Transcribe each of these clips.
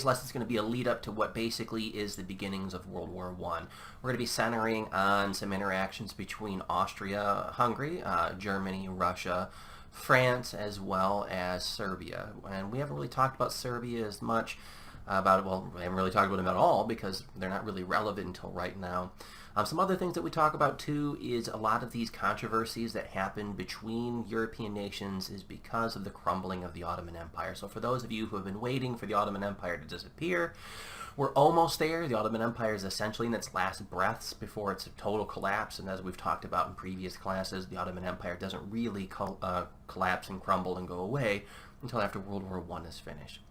lesson is going to be a lead up to what basically is the beginnings of World War I. We're going to be centering on some interactions between Austria, Hungary, Germany, Russia, France, as well as Serbia. And we haven't really talked about Serbia as much about it. Well, we haven't really talked about them at all because they're not really relevant until right now. Some other things that we talk about too is a lot of these controversies that happen between European nations is because of the crumbling of the Ottoman Empire. So for those of you who have been waiting for the Ottoman Empire to disappear, we're almost there. The Ottoman Empire is essentially in its last breaths before its total collapse, and as we've talked about in previous classes, the Ottoman Empire doesn't really collapse and crumble and go away until after World War I is finished.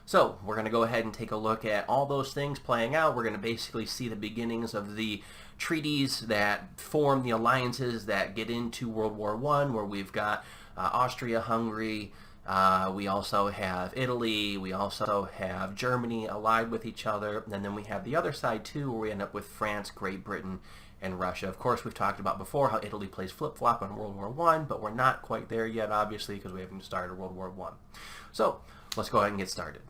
So we're going to go ahead and take a look at all those things playing out. We're going to basically see the beginnings of the treaties that form the alliances that get into World War I, where we've got Austria, Hungary, we also have Italy, we also have Germany allied with each other, and then we have the other side too, where we end up with France, Great Britain, and Russia. Of course, we've talked about before how Italy plays flip-flop on World War I, but we're not quite there yet, obviously, because we haven't started World War I. So let's go ahead and get started.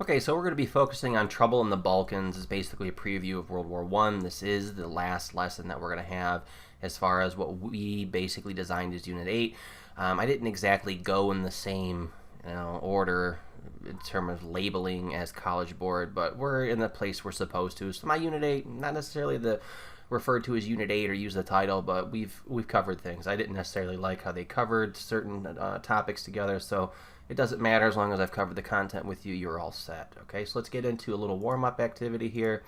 Okay, so we're going to be focusing on trouble in the Balkans. Is basically a preview of World War I. This is the last lesson that we're going to have as far as what we basically designed as Unit 8. I didn't exactly go in the same order in terms of labeling as College Board, but we're in the place we're supposed to. So my Unit 8, not necessarily referred to as Unit 8 or use the title, but we've covered things. I didn't necessarily like how they covered certain topics together, so it doesn't matter as long as I've covered the content with you, you're all set. Okay, so let's get into a little warm-up activity here.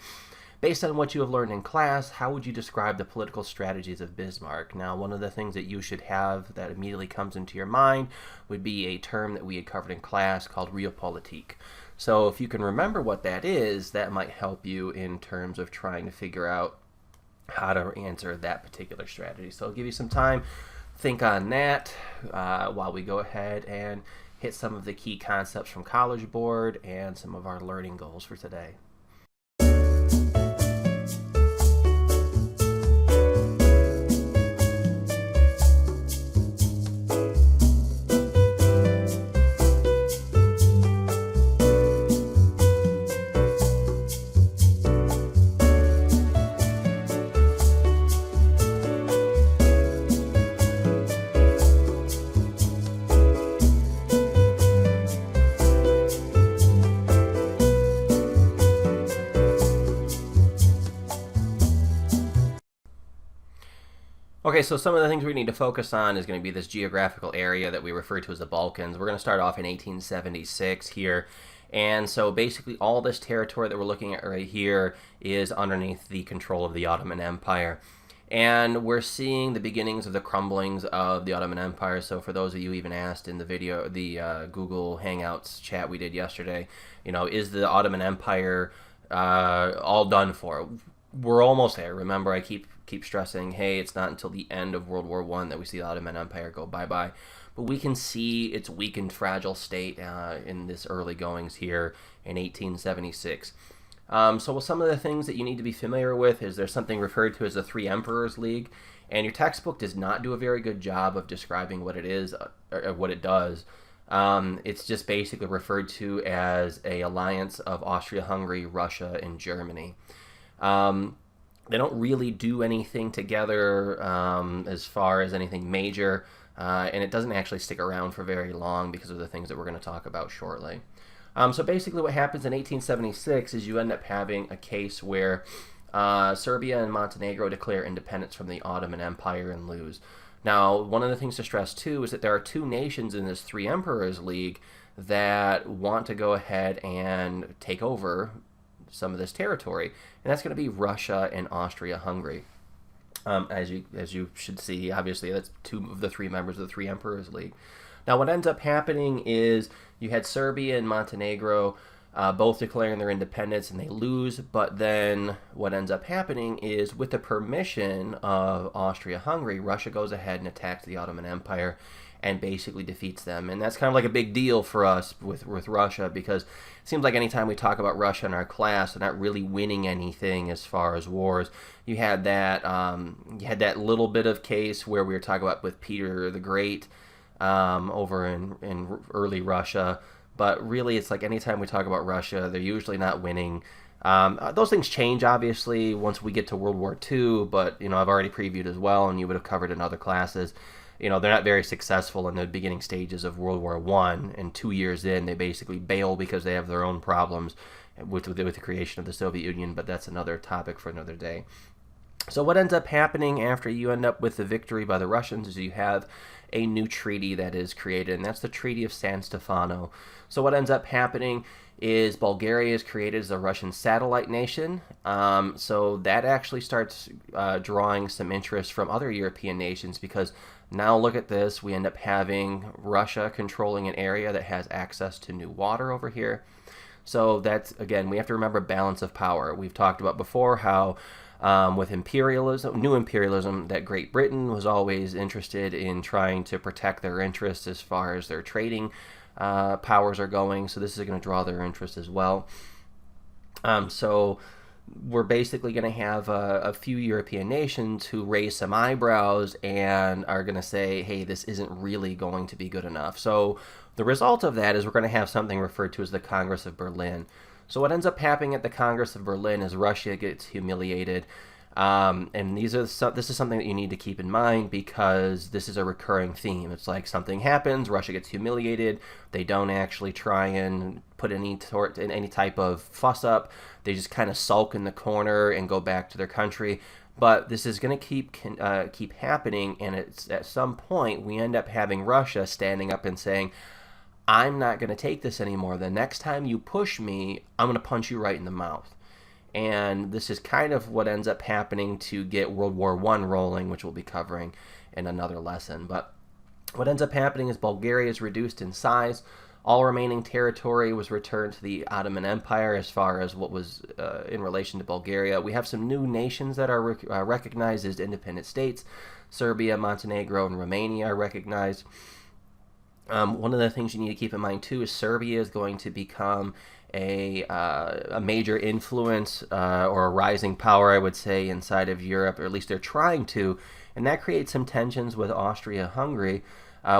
Based on what you have learned in class, how would you describe the political strategies of Bismarck? Now, one of the things that you should have that immediately comes into your mind would be a term that we had covered in class called realpolitik. So if you can remember what that is, that might help you in terms of trying to figure out how to answer that particular strategy. So I'll give you some time, think on that while we go ahead and hit some of the key concepts from College Board and some of our learning goals for today. Okay, so some of the things we need to focus on is going to be this geographical area that we refer to as the Balkans. We're going to start off in 1876 here. And so basically all this territory that we're looking at right here is underneath the control of the Ottoman Empire. And we're seeing the beginnings of the crumblings of the Ottoman Empire. So for those of you even asked in the video, the Google Hangouts chat we did yesterday, is the Ottoman Empire all done for? We're almost there. Remember, I keep stressing, hey, it's not until the end of World War I that we see the Ottoman Empire go bye-bye. But we can see its weakened, fragile state in this early goings here in 1876. So some of the things that you need to be familiar with is there's something referred to as the Three Emperors League, and your textbook does not do a very good job of describing what it is or what it does. It's just basically referred to as a alliance of Austria, Hungary, Russia, and Germany. They don't really do anything together as far as anything major, and it doesn't actually stick around for very long because of the things that we're going to talk about shortly. So basically what happens in 1876 is you end up having a case where Serbia and Montenegro declare independence from the Ottoman Empire and lose. Now, one of the things to stress too is that there are two nations in this Three Emperors League that want to go ahead and take over some of this territory, and that's going to be Russia and Austria-Hungary. As you should see, obviously that's two of the three members of the Three Emperors League. Now what ends up happening is you had Serbia and Montenegro both declaring their independence and they lose, but then what ends up happening is with the permission of Austria-Hungary, Russia goes ahead and attacks the Ottoman Empire and basically defeats them. And that's kind of like a big deal for us with Russia, because it seems like anytime we talk about Russia in our class, they're not really winning anything as far as wars. You had that little bit of case where we were talking about with Peter the Great over in early Russia, But really, it's like anytime we talk about Russia, they're usually not winning. Those things change, obviously, once we get to World War II, but, I've already previewed as well, and you would have covered in other classes. They're not very successful in the beginning stages of World War I, and 2 years in, they basically bail because they have their own problems with the creation of the Soviet Union, but that's another topic for another day. So what ends up happening after you end up with the victory by the Russians is you have a new treaty that is created, and that's the Treaty of San Stefano. So what ends up happening is Bulgaria is created as a Russian satellite nation. So that actually starts drawing some interest from other European nations, because now look at this, we end up having Russia controlling an area that has access to new water over here. So that's, again, we have to remember balance of power. We've talked about before how with imperialism, new imperialism, that Great Britain was always interested in trying to protect their interests as far as their trading powers are going. So this is going to draw their interest as well. So we're basically going to have a few European nations who raise some eyebrows and are going to say, hey, this isn't really going to be good enough. So the result of that is we're going to have something referred to as the Congress of Berlin. So what ends up happening at the Congress of Berlin is Russia gets humiliated. And this is something that you need to keep in mind, because this is a recurring theme. It's like something happens, Russia gets humiliated, they don't actually try and put any type of fuss up, they just kind of sulk in the corner and go back to their country. But this is going to keep happening, and it's at some point we end up having Russia standing up and saying, I'm not going to take this anymore. The next time you push me, I'm going to punch you right in the mouth. And this is kind of what ends up happening to get World War I rolling, which we'll be covering in another lesson. But what ends up happening is Bulgaria is reduced in size. All remaining territory was returned to the Ottoman Empire as far as what was in relation to Bulgaria. We have some new nations that are recognized as independent states. Serbia, Montenegro, and Romania are recognized. One of the things you need to keep in mind, too, is Serbia is going to become a major influence or a rising power, I would say, inside of Europe, or at least they're trying to, and that creates some tensions with Austria-Hungary,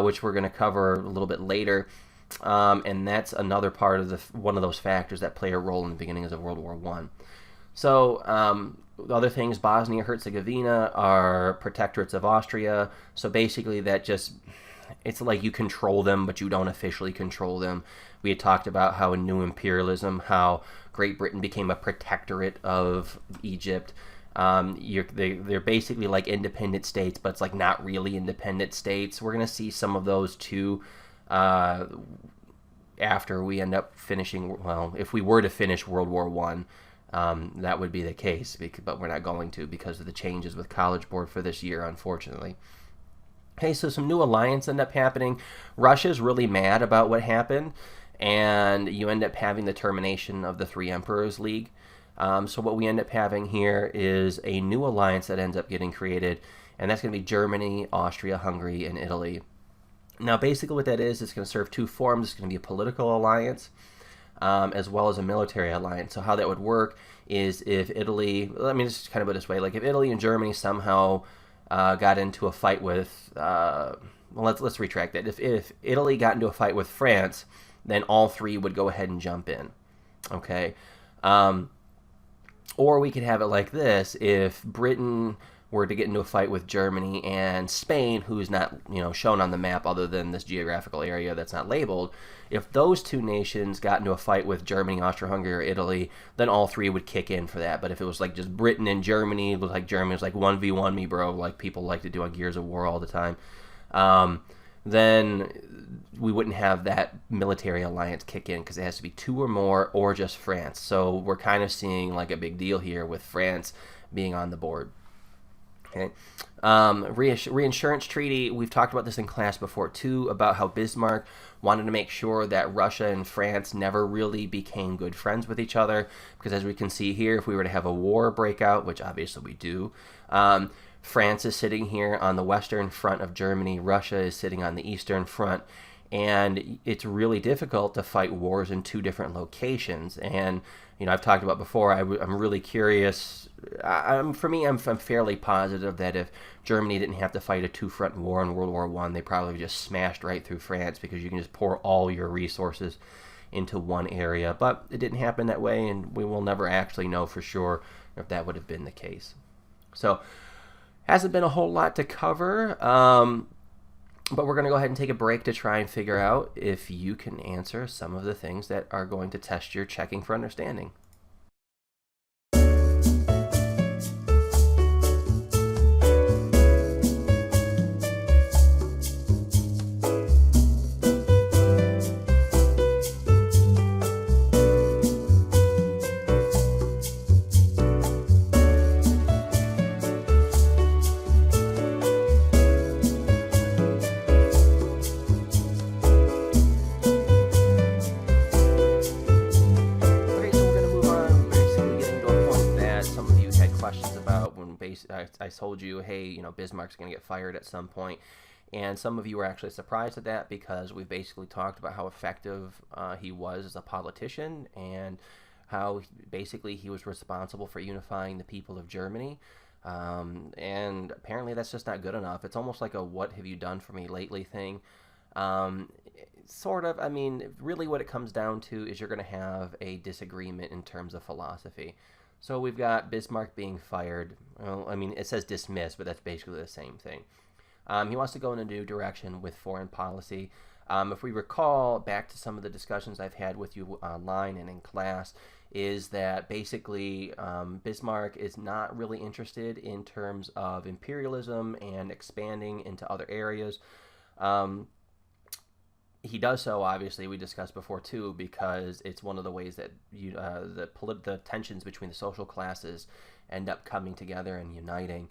which we're going to cover a little bit later, and that's another part of one of those factors that play a role in the beginnings of World War I. So other things, Bosnia-Herzegovina are protectorates of Austria, so basically that just... it's like you control them, but you don't officially control them. We had talked about how in new imperialism, how Great Britain became a protectorate of Egypt. They're basically like independent states, but it's like not really independent states. We're going to see some of those too after we end up finishing, well, if we were to finish World War I, that would be the case, but we're not going to because of the changes with College Board for this year, unfortunately. Okay, so some new alliance end up happening. Russia's really mad about what happened, and you end up having the termination of the Three Emperors League. So what we end up having here is a new alliance that ends up getting created, and that's going to be Germany, Austria, Hungary, and Italy. Now, basically what that is, it's going to serve two forms. It's going to be a political alliance as well as a military alliance. So how that would work is if Italy, let me just kind of put it this way, like if Italy and Germany somehow got into a fight with, well, let's retract that. If Italy got into a fight with France, then all three would go ahead and jump in, okay? Or we could have it like this: if Britain were to get into a fight with Germany and Spain, who's not, shown on the map other than this geographical area that's not labeled, if those two nations got into a fight with Germany, Austria-Hungary, or Italy, then all three would kick in for that. But if it was like just Britain and Germany, it was like Germany was like 1v1 me, bro, like people like to do on Gears of War all the time, then we wouldn't have that military alliance kick in, because it has to be two or more, or just France. So we're kind of seeing like a big deal here with France being on the board. Okay, reinsurance treaty, we've talked about this in class before too, about how Bismarck wanted to make sure that Russia and France never really became good friends with each other, because as we can see here, if we were to have a war break out, which obviously we do, France is sitting here on the western front of Germany, Russia is sitting on the eastern front, And it's really difficult to fight wars in two different locations. And I've talked about before, I'm really curious. For me, I'm fairly positive that if Germany didn't have to fight a two-front war in World War I, they probably just smashed right through France, because you can just pour all your resources into one area. But it didn't happen that way, and we will never actually know for sure if that would have been the case. So, hasn't been a whole lot to cover. But we're going to go ahead and take a break to try and figure out if you can answer some of the things that are going to test your checking for understanding. I told you, hey, Bismarck's going to get fired at some point. And some of you were actually surprised at that, because we basically talked about how effective he was as a politician, and how basically he was responsible for unifying the people of Germany. And apparently that's just not good enough. It's almost like a "what have you done for me lately" thing. Sort of. I mean, really what it comes down to is you're going to have a disagreement in terms of philosophy. So we've got Bismarck being fired. Well, I mean, it says dismissed, but that's basically the same thing. He wants to go in a new direction with foreign policy. If we recall back to some of the discussions I've had with you online and in class, is that basically Bismarck is not really interested in terms of imperialism and expanding into other areas. He does so, obviously, we discussed before too, because it's one of the ways that the tensions between the social classes end up coming together and uniting.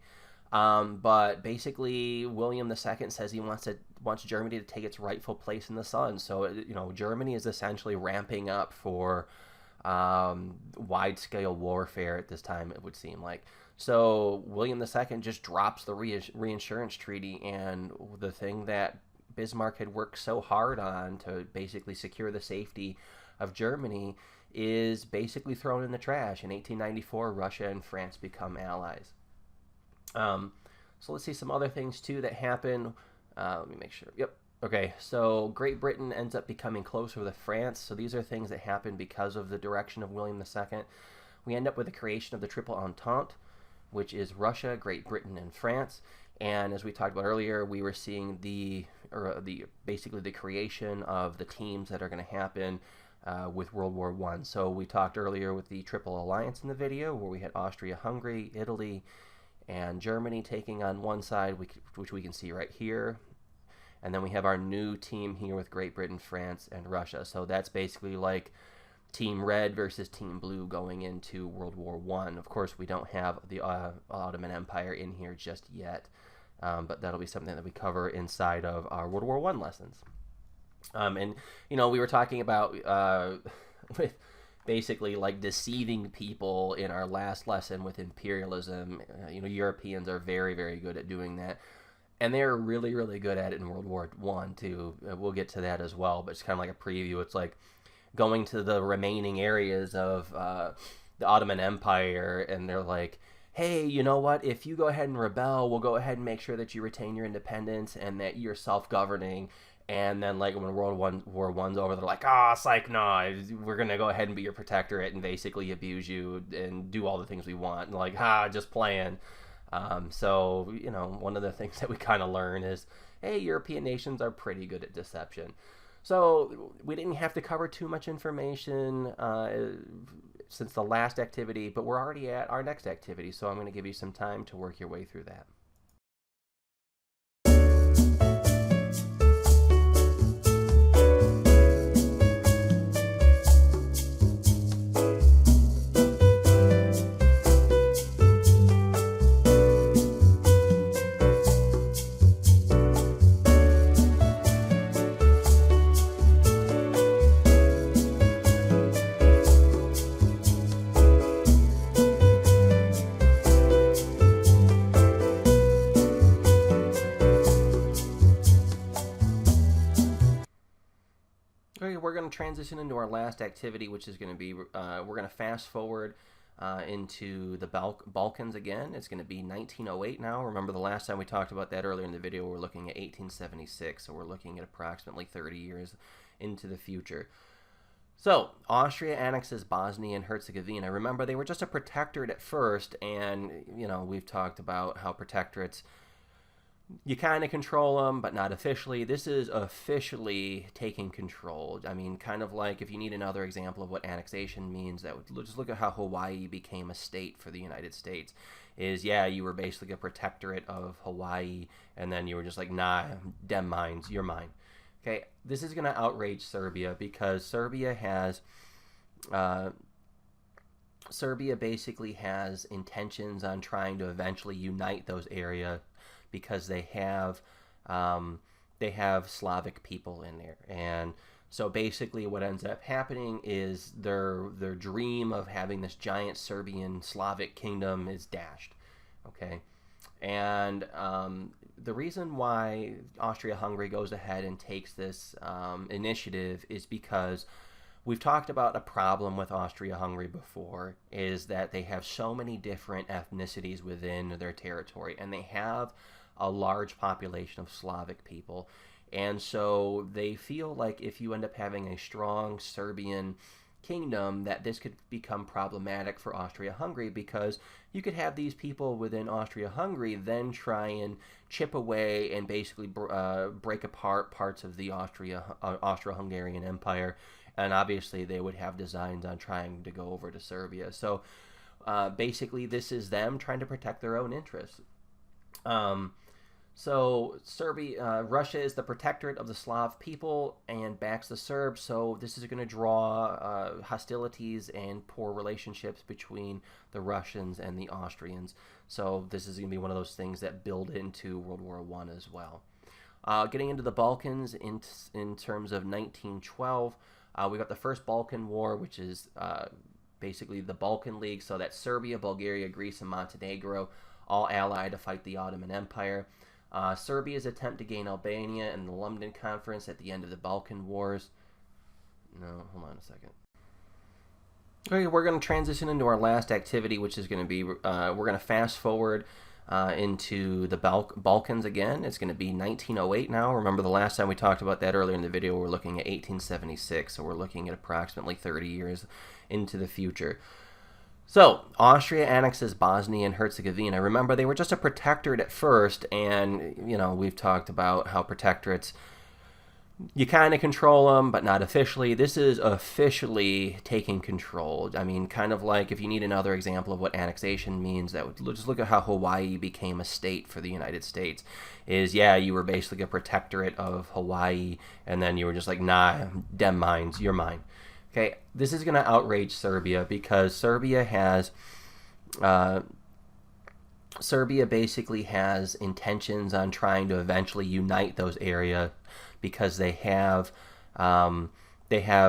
But basically, William II says he wants Germany to take its rightful place in the sun. So Germany is essentially ramping up for wide-scale warfare at this time, it would seem like. So William II just drops the reinsurance treaty, and the thing that Bismarck had worked so hard on to basically secure the safety of Germany is basically thrown in the trash. In 1894, Russia and France become allies. So let's see some other things too that happen. Let me make sure. Yep. Okay, so Great Britain ends up becoming closer with France. So these are things that happen because of the direction of William II. We end up with the creation of the Triple Entente, which is Russia, Great Britain, and France. And as we talked about earlier, we were seeing basically the creation of the teams that are going to happen with World War I. So we talked earlier with the Triple Alliance in the video, where we had Austria, Hungary, Italy, and Germany taking on one side, which we can see right here. And then we have our new team here with Great Britain, France, and Russia. So that's basically like Team Red versus Team Blue going into World War I. Of course, we don't have the Ottoman Empire in here just yet. But that'll be something that we cover inside of our World War I lessons. And we were talking about with basically like deceiving people in our last lesson with imperialism. Europeans are very, very good at doing that. And they're really, really good at it in World War I too. We'll get to that as well, but it's kind of like a preview. It's like going to the remaining areas of the Ottoman Empire, and they're like, hey, you know what, if you go ahead and rebel, we'll go ahead and make sure that you retain your independence and that you're self-governing. And then, like, when World War I's over, they're like, psych, no, we're going to go ahead and be your protectorate and basically abuse you and do all the things we want. And like, just playing. So, one of the things that we kind of learn is, hey, European nations are pretty good at deception. So we didn't have to cover too much information since the last activity, but we're already at our next activity, so I'm going to give you some time to work your way through that. transition into our last activity, which is going to be, we're going to fast forward into the Balkans again. It's going to be 1908 now. Remember the last time we talked about that earlier in the video, we're looking at 1876, so we're looking at approximately 30 years into the future. So, Austria annexes Bosnia and Herzegovina. Remember, they were just a protectorate at first, and, you know, we've talked about how protectorates, you kind of control them, but not officially. This is officially taking control. I mean, kind of like if you need another example of what annexation means, that would just look at how Hawaii became a state for the United States. Is, yeah, you were basically a protectorate of Hawaii, and then you were just like, nah, dem mines, you're mine. Okay, this is going to outrage Serbia because Serbia basically has intentions on trying to eventually unite those areas because they have Slavic people in there. And so basically what ends up happening is their dream of having this giant Serbian Slavic kingdom is dashed. Okay, and the reason why Austria-Hungary goes ahead and takes this initiative is because we've talked about a problem with Austria-Hungary before, is that they have so many different ethnicities within their territory, and they have a large population of Slavic people. And so they feel like if you end up having a strong Serbian kingdom, that this could become problematic for Austria-Hungary, because you could have these people within Austria-Hungary then try and chip away and basically break apart parts of the Austro-Hungarian Empire, and obviously they would have designs on trying to go over to Serbia. So basically this is them trying to protect their own interests. So Russia is the protectorate of the Slav people and backs the Serbs, so this is going to draw hostilities and poor relationships between the Russians and the Austrians. So this is going to be one of those things that build into World War I as well. Getting into the Balkans in terms of 1912, we got the First Balkan War, which is basically the Balkan League, so that's Serbia, Bulgaria, Greece, and Montenegro, all allied to fight the Ottoman Empire. Serbia's attempt to gain Albania in the London Conference at the end of the Balkan Wars. No, hold on a second. Okay, we're going to transition into our last activity, which is going to be, we're going to fast forward into the Balkans again. It's going to be 1908 now. Remember the last time we talked about that earlier in the video, we're looking at 1876, so we're looking at approximately 30 years into the future. So, Austria annexes Bosnia and Herzegovina. Remember, they were just a protectorate at first, and, you know, we've talked about how protectorates, you kind of control them, but not officially. This is officially taking control. I mean, kind of like if you need another example of what annexation means, that would just look at how Hawaii became a state for the United States. Is, yeah, you were basically a protectorate of Hawaii, and then you were just like, nah, dem mines, you're mine. Okay, this is going to outrage Serbia because Serbia basically has intentions on trying to eventually unite those areas because they have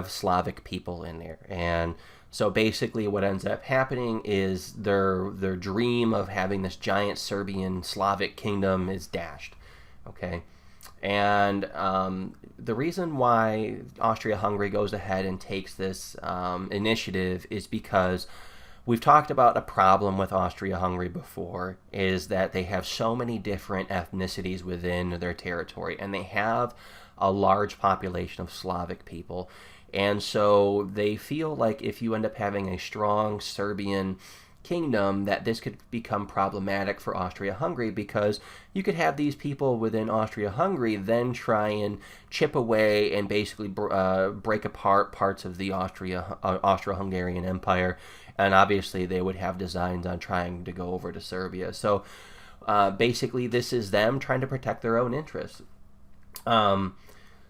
Slavic people in there. And so basically what ends up happening is their dream of having this giant Serbian Slavic kingdom is dashed. Okay, and the reason why Austria-Hungary goes ahead and takes this initiative is because we've talked about a problem with Austria-Hungary before, is that they have so many different ethnicities within their territory, and they have a large population of Slavic people. And so they feel like if you end up having a strong Serbian kingdom, that this could become problematic for Austria-Hungary, because you could have these people within Austria-Hungary then try and chip away and basically break apart parts of the Austro-Hungarian Empire, and obviously they would have designs on trying to go over to Serbia. So basically this is them trying to protect their own interests.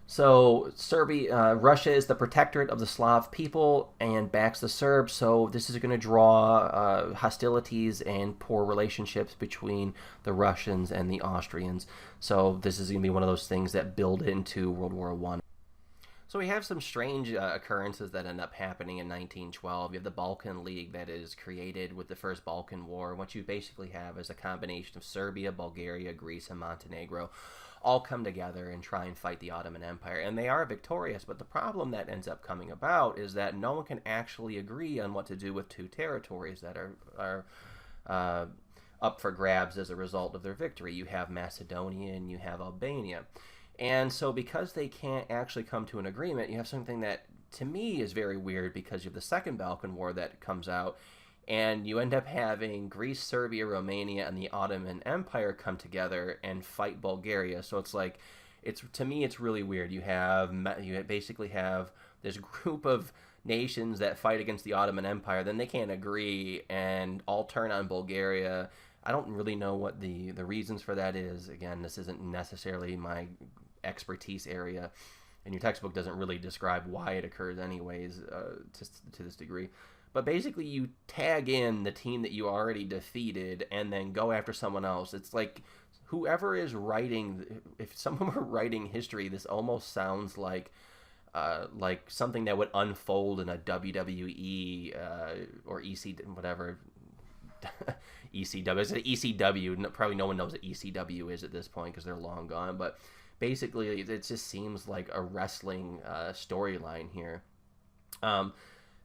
So Russia is the protectorate of the Slav people and backs the Serbs, so this is going to draw hostilities and poor relationships between the Russians and the Austrians. So this is going to be one of those things that build into World War I. So we have some strange occurrences that end up happening in 1912. You have the Balkan League that is created with the First Balkan War. What you basically have is a combination of Serbia, Bulgaria, Greece, and Montenegro, all come together and try and fight the Ottoman Empire. And they are victorious, but the problem that ends up coming about is that no one can actually agree on what to do with two territories that are up for grabs as a result of their victory. You have Macedonia and you have Albania. And so because they can't actually come to an agreement, you have something that to me is very weird, because you have the Second Balkan War that comes out, and you end up having Greece, Serbia, Romania, and the Ottoman Empire come together and fight Bulgaria. So it's like, to me, it's really weird. You basically have this group of nations that fight against the Ottoman Empire, then they can't agree and all turn on Bulgaria. I don't really know what the reasons for that is. Again, this isn't necessarily my expertise area, and your textbook doesn't really describe why it occurs anyways, to this degree. But basically, you tag in the team that you already defeated and then go after someone else. It's like whoever is writing, if someone were writing history, this almost sounds like something that would unfold in a WWE or EC, whatever, ECW. I said ECW. Probably no one knows what ECW is at this point because they're long gone. But basically, it just seems like a wrestling storyline here.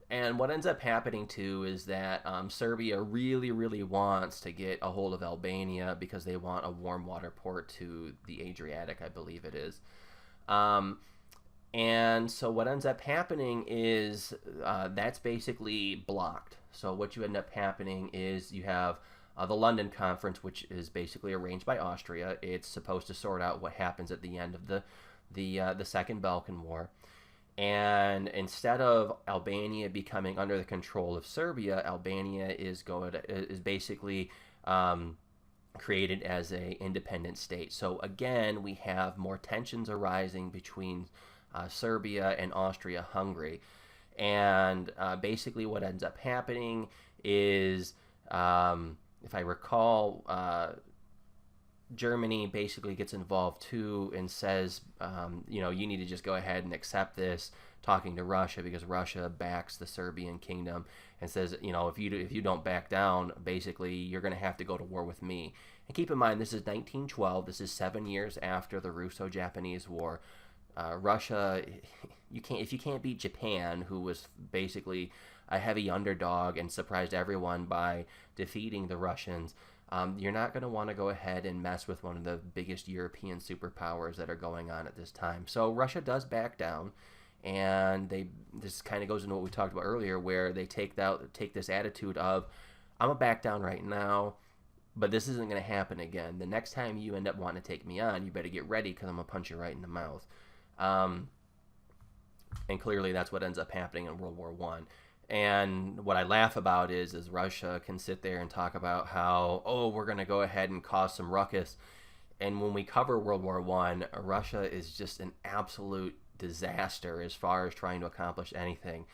And what ends up happening, too, is that Serbia really, really wants to get a hold of Albania because they want a warm water port to the Adriatic, I believe it is. And so what ends up happening is that's basically blocked. So what you end up happening is you have the London Conference, which is basically arranged by Austria. It's supposed to sort out what happens at the end of the Second Balkan War. And instead of Albania becoming under the control of Serbia, Albania is basically created as an independent state. So again, we have more tensions arising between Serbia and Austria-Hungary. And basically what ends up happening is, if I recall, Germany basically gets involved too and says, you need to just go ahead and accept this, talking to Russia, because Russia backs the Serbian kingdom and says, if you don't back down, basically you're going to have to go to war with me. And keep in mind, this is 1912. This is 7 years after the Russo-Japanese War. Russia, if you can't beat Japan, who was basically a heavy underdog and surprised everyone by defeating the Russians, you're not going to want to go ahead and mess with one of the biggest European superpowers that are going on at this time. So Russia does back down, and this kind of goes into what we talked about earlier, where they take this attitude of, I'm going to back down right now, but this isn't going to happen again. The next time you end up wanting to take me on, you better get ready, because I'm going to punch you right in the mouth. And clearly that's what ends up happening in World War I. And what I laugh about is Russia can sit there and talk about how, we're going to go ahead and cause some ruckus. And when we cover World War I, Russia is just an absolute disaster as far as trying to accomplish anything.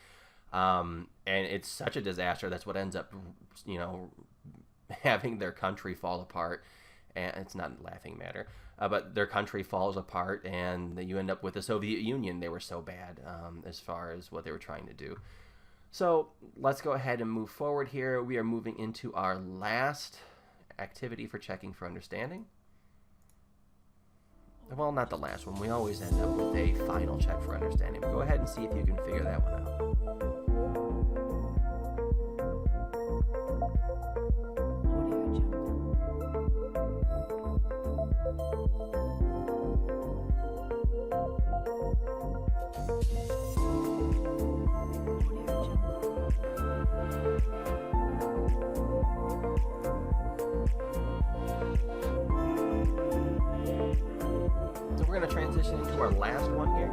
And it's such a disaster. That's what ends up, having their country fall apart. And it's not a laughing matter. But their country falls apart, and you end up with the Soviet Union. They were so bad as far as what they were trying to do. So let's go ahead and move forward here. We are moving into our last activity for checking for understanding. Well, not the last one. We always end up with a final check for understanding. But go ahead and see if you can figure that one out. So we're going to transition into our last one here.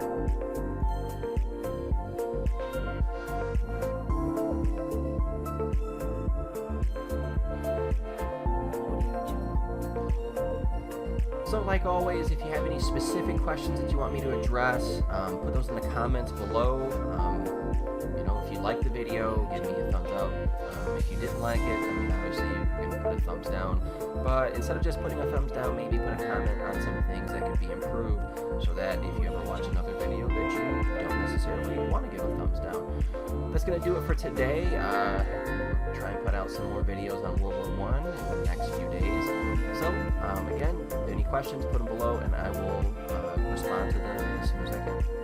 So like always, if you have any specific questions that you want me to address, put those in the comments below. If you liked the video, give me a thumbs up. If you didn't like it, obviously you're going to put a thumbs down. But instead of just putting a thumbs down, maybe put a comment on some things that could be improved, so that if you ever watch another video that you don't necessarily want to give a thumbs down. The that's going to do it for today. Try and put out some more videos on World War I in the next few days. So, again, if you have any questions, put them below, and I will respond to them as soon as I can.